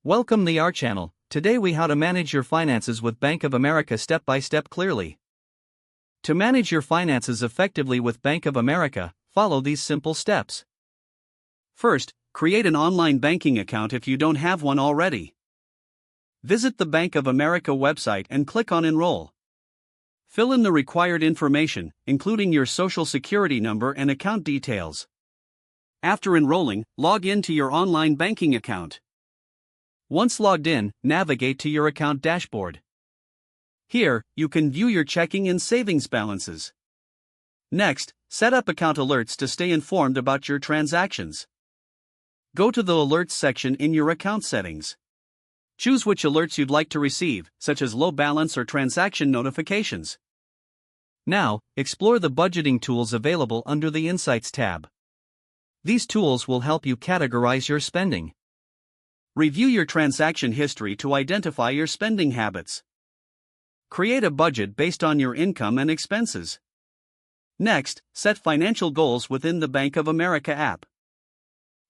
Welcome to our channel. Today we how to manage your finances with Bank of America step by step clearly. To manage your finances effectively with Bank of America, follow these simple steps. First, create an online banking account if you don't have one already. Visit the Bank of America website and click on Enroll. Fill in the required information, including your social security number and account details. After enrolling, log in to your online banking account. Once logged in, navigate to your account dashboard. Here, you can view your checking and savings balances. Next, set up account alerts to stay informed about your transactions. Go to the Alerts section in your account settings. Choose which alerts you'd like to receive, such as low balance or transaction notifications. Now, explore the budgeting tools available under the Insights tab. These tools will help you categorize your spending. Review your transaction history to identify your spending habits. Create a budget based on your income and expenses. Next, set financial goals within the Bank of America app.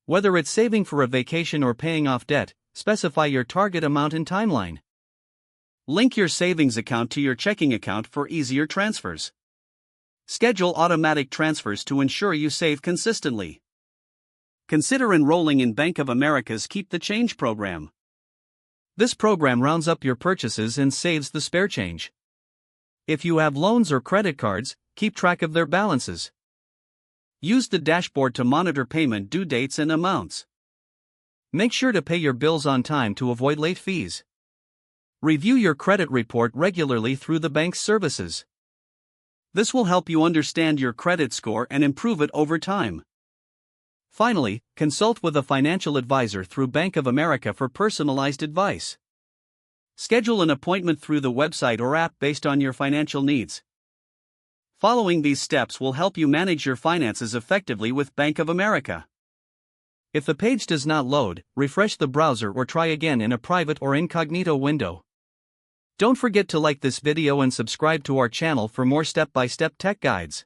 Whether it's saving for a vacation or paying off debt, specify your target amount and timeline. Link your savings account to your checking account for easier transfers. Schedule automatic transfers to ensure you save consistently. Consider enrolling in Bank of America's Keep the Change program. This program rounds up your purchases and saves the spare change. If you have loans or credit cards, keep track of their balances. Use the dashboard to monitor payment due dates and amounts. Make sure to pay your bills on time to avoid late fees. Review your credit report regularly through the bank's services. This will help you understand your credit score and improve it over time. Finally, consult with a financial advisor through Bank of America for personalized advice. Schedule an appointment through the website or app based on your financial needs. Following these steps will help you manage your finances effectively with Bank of America. If the page does not load, refresh the browser or try again in a private or incognito window. Don't forget to like this video and subscribe to our channel for more step-by-step tech guides.